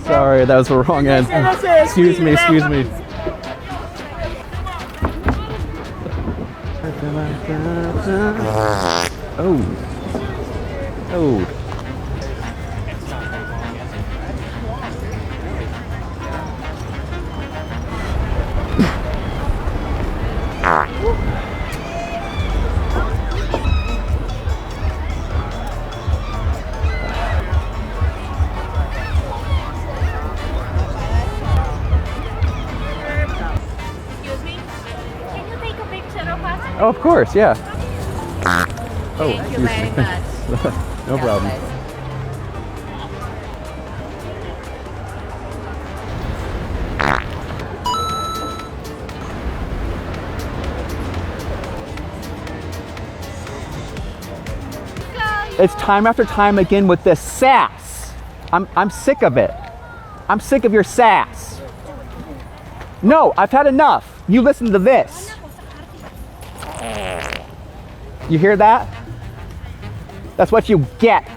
Sorry, that was the wrong end. Excuse me, excuse me. Oh. Oh. Excuse me? Can you take a picture of us? Oh, of course, yeah. Oh, Thank you very much. No problem. It's time after time again with this sass. I'm sick of it. I'm sick of your sass. No, I've had enough. You listen to this. You hear that? That's what you get.